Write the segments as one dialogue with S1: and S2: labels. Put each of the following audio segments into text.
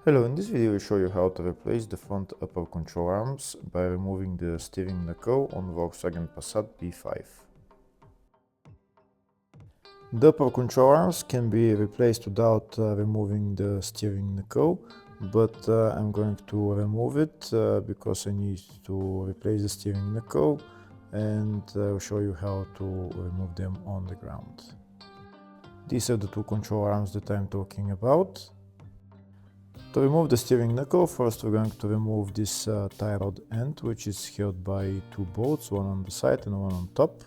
S1: Hello, in this video I show you how to replace the front upper control arms by removing the steering knuckle on Volkswagen Passat B5. The upper control arms can be replaced without removing the steering knuckle, but I'm going to remove it because I need to replace the steering knuckle, and I'll show you how to remove them on the ground. These are the two control arms that I'm talking about. To remove the steering knuckle, first we're going to remove this tie rod end, which is held by two bolts, one on the side and one on top.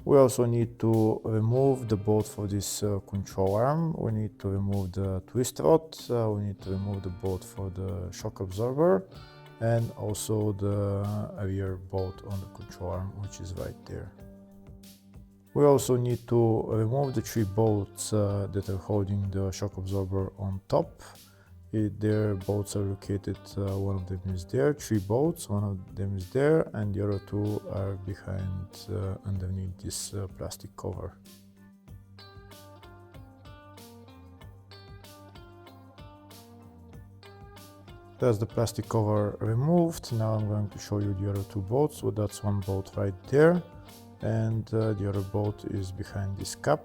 S1: We also need to remove the bolt for this control arm. We need to remove the twist rod, we need to remove the bolt for the shock absorber, and also the rear bolt on the control arm, which is right there. We also need to remove the three bolts that are holding the shock absorber on top. Their bolts are located, one of them is there, three bolts, one of them is there, and the other two are behind underneath this plastic cover. That's the plastic cover removed. Now I'm going to show you the other two bolts. So that's one bolt right there, and the other bolt is behind this cap.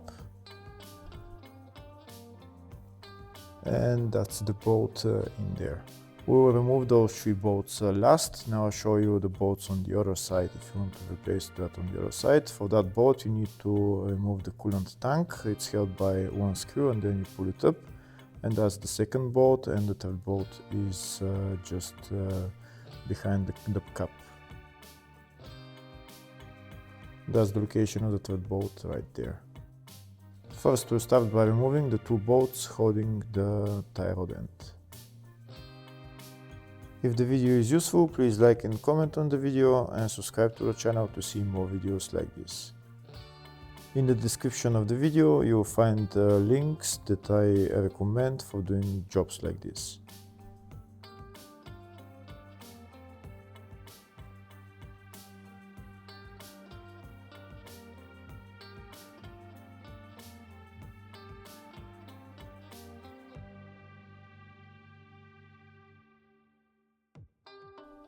S1: And that's the bolt in there. We will remove those three bolts last. Now I'll show you the bolts on the other side if you want to replace that on the other side. For that bolt you need to remove the coolant tank. It's held by one screw and then you pull it up. And that's the second bolt, and the third bolt is just behind the cap. That's the location of the third bolt right there. First, we'll start by removing the two bolts holding the tie rod end. If the video is useful, please like and comment on the video and subscribe to the channel to see more videos like this. In the description of the video, you will find links that I recommend for doing jobs like this.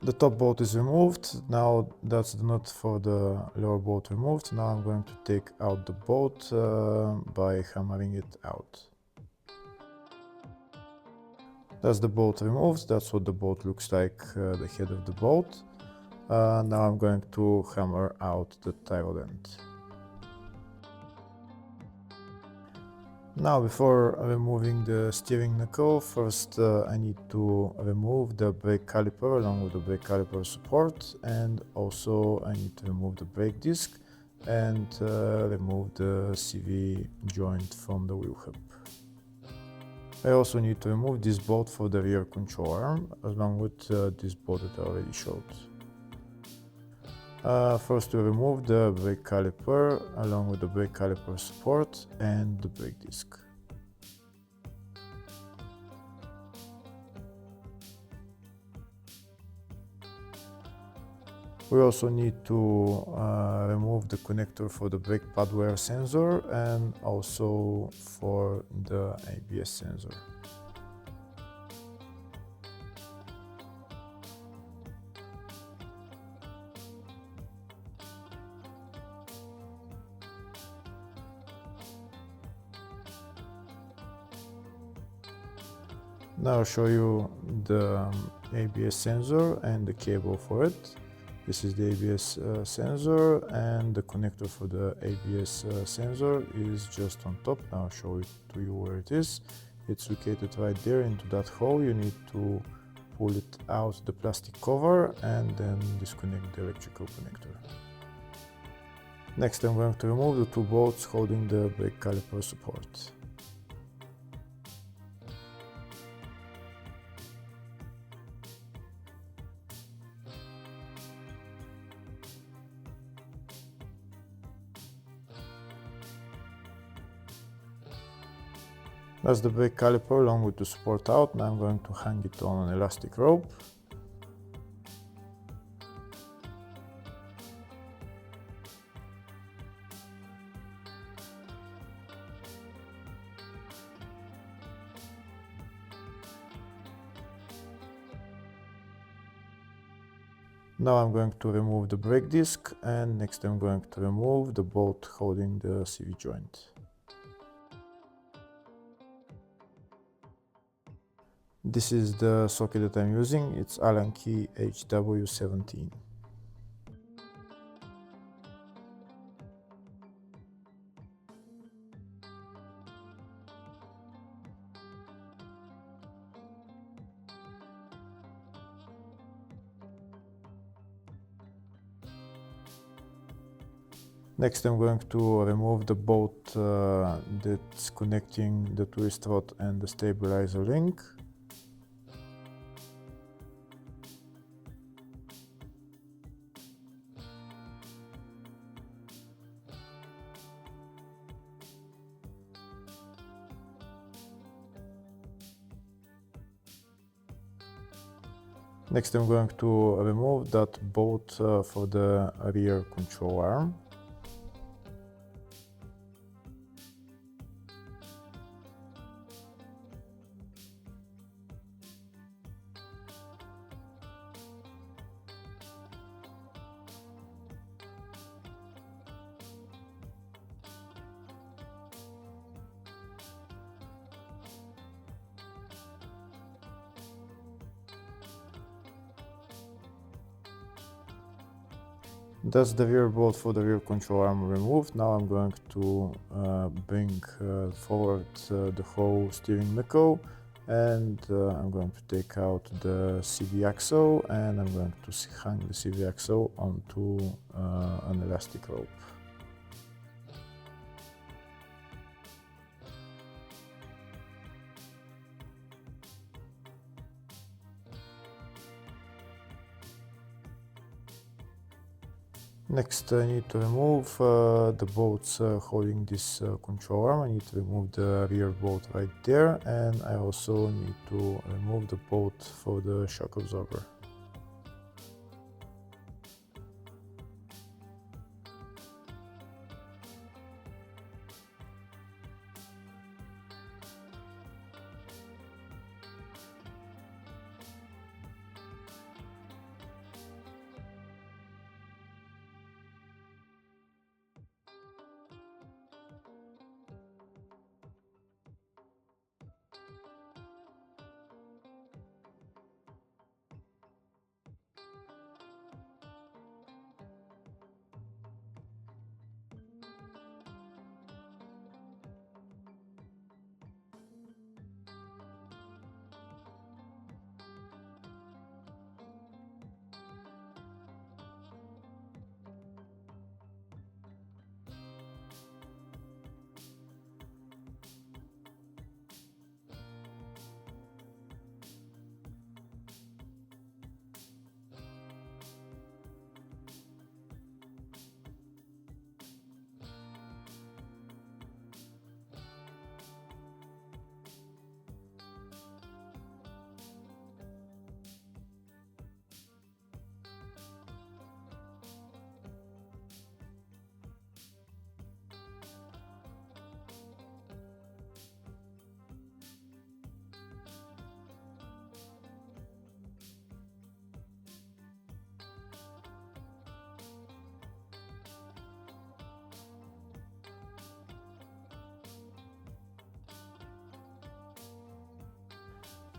S1: The top bolt is removed. Now that's the nut for the lower bolt removed. Now I'm going to take out the bolt by hammering it out. That's the bolt removed. That's what the bolt looks like, the head of the bolt. Now I'm going to hammer out the tie rod end. Now, before removing the steering knuckle, first I need to remove the brake caliper along with the brake caliper support, and also I need to remove the brake disc and remove the CV joint from the wheel hub. I also need to remove this bolt for the rear control arm along with this bolt that I already showed. First we remove the brake caliper along with the brake caliper support and the brake disc. We also need to remove the connector for the brake pad wear sensor and also for the ABS sensor. Now I'll show you the ABS sensor and the cable for it. This is the ABS sensor, and the connector for the ABS sensor is just on top. Now I'll show it to you where it is. It's located right there into that hole. You need to pull it out the plastic cover and then disconnect the electrical connector. Next I'm going to remove the two bolts holding the brake caliper support. That's the brake caliper along with the support out. Now I'm going to hang it on an elastic rope. Now I'm going to remove the brake disc, and next I'm going to remove the bolt holding the CV joint. This is the socket that I'm using, it's Allen key HW17. Next I'm going to remove the bolt that's connecting the twist rod and the stabilizer link. Next I'm going to remove that bolt for the rear control arm. That's the rear bolt for the rear control arm removed. Now I'm going to bring forward the whole steering knuckle, and I'm going to take out the CV axle, and I'm going to hang the CV axle onto an elastic rope. Next I need to remove the bolts holding this control arm. I need to remove the rear bolt right there, and I also need to remove the bolt for the shock absorber.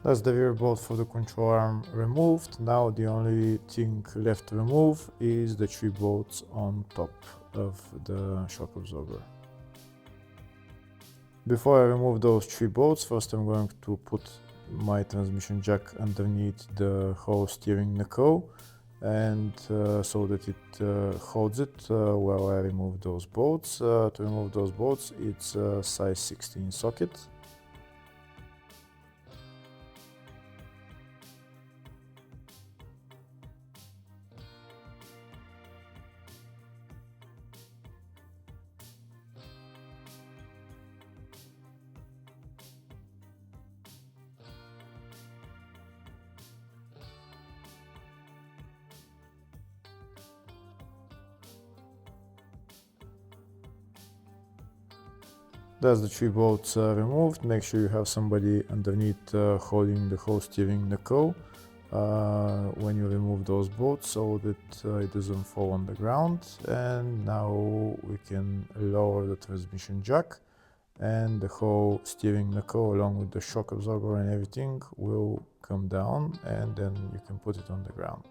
S1: That's the rear bolt for the control arm removed. Now the only thing left to remove is the 3 bolts on top of the shock absorber. Before I remove those 3 bolts, first I'm going to put my transmission jack underneath the whole steering knuckle, and so that it holds it while I remove those bolts. To remove those bolts, it's a size 16 socket. That's the 3 bolts removed. Make sure you have somebody underneath holding the whole steering knuckle. when you remove those bolts so that it doesn't fall on the ground. And now we can lower the transmission jack, and the whole steering knuckle along with the shock absorber and everything will come down, and then you can put it on the ground.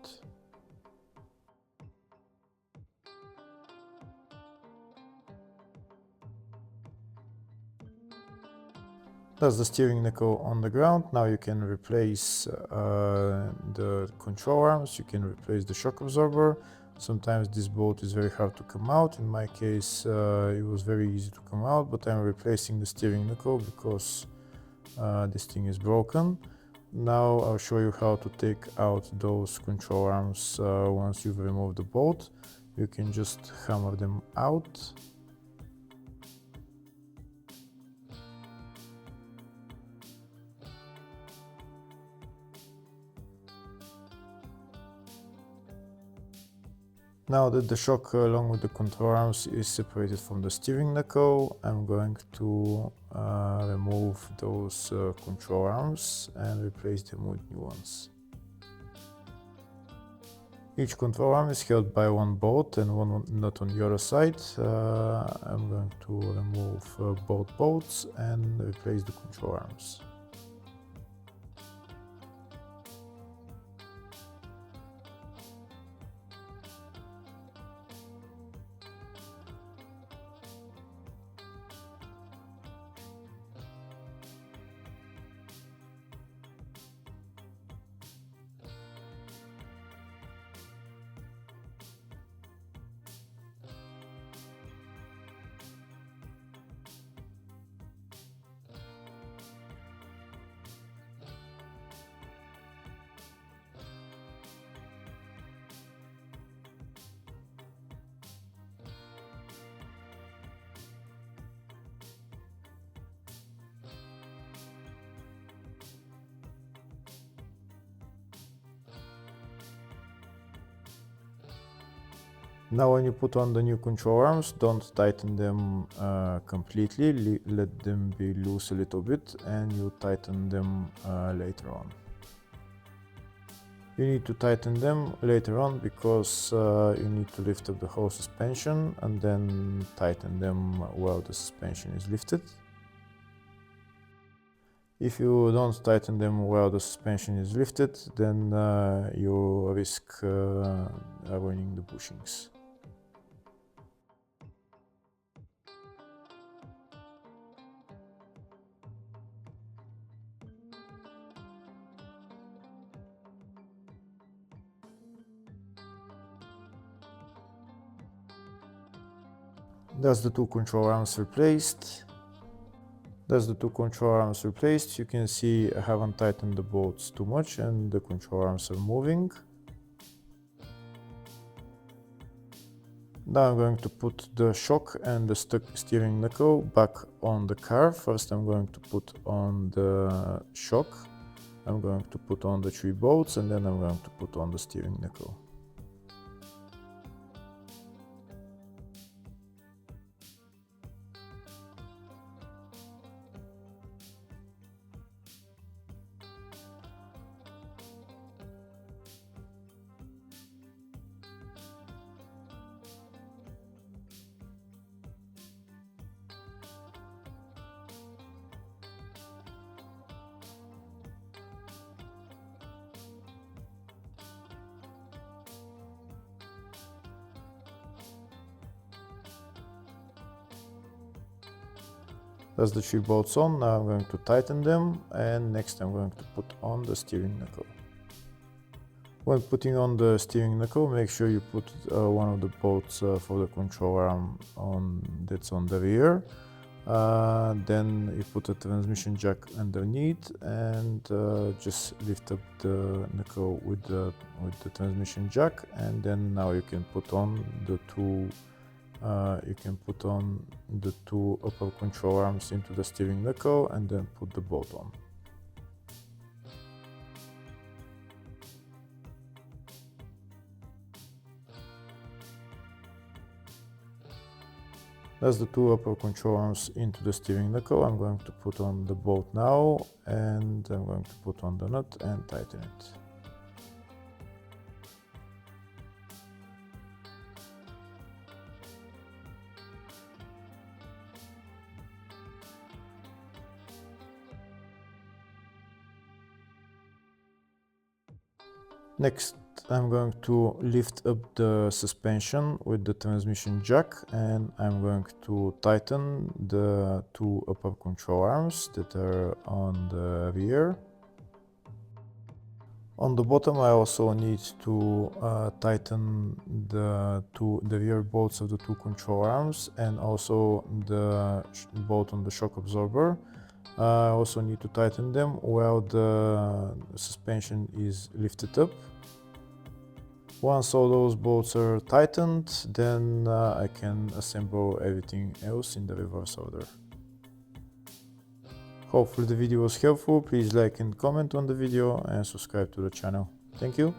S1: That's the steering knuckle on the ground. Now you can replace the control arms, you can replace the shock absorber. Sometimes this bolt is very hard to come out. In my case, it was very easy to come out, but I'm replacing the steering knuckle because this thing is broken. Now I'll show you how to take out those control arms once you've removed the bolt. You can just hammer them out. Now that the shock along with the control arms is separated from the steering knuckle, I'm going to remove those control arms and replace them with new ones. Each control arm is held by one bolt and one nut on the other side. I'm going to remove both bolts and replace the control arms. Now when you put on the new control arms, don't tighten them completely, let them be loose a little bit and you tighten them later on. You need to tighten them later on because you need to lift up the whole suspension and then tighten them while the suspension is lifted. If you don't tighten them while the suspension is lifted, then you risk ruining the bushings. That's the two control arms replaced. You can see I haven't tightened the bolts too much and the control arms are moving. Now I'm going to put the shock and the steering knuckle back on the car. First I'm going to put on the shock, I'm going to put on the 3 bolts, and then I'm going to put on the steering knuckle. That's the 3 bolts on. Now I'm going to tighten them, and next I'm going to put on the steering knuckle. When putting on the steering knuckle, make sure you put one of the bolts for the control arm on that's on the rear. Then you put a transmission jack underneath and just lift up the knuckle with the transmission jack, and then now you can put on the two upper control arms into the steering knuckle and then put the bolt on. That's the two upper control arms into the steering knuckle. I'm going to put on the bolt now, and I'm going to put on the nut and tighten it. Next, I'm going to lift up the suspension with the transmission jack, and I'm going to tighten the two upper control arms that are on the rear. On the bottom I also need to tighten the rear bolts of the two control arms, and also the bolt on the shock absorber. I also need to tighten them while the suspension is lifted up. Once all those bolts are tightened, then I can assemble everything else in the reverse order. Hopefully the video was helpful. Please like and comment on the video and subscribe to the channel. Thank you.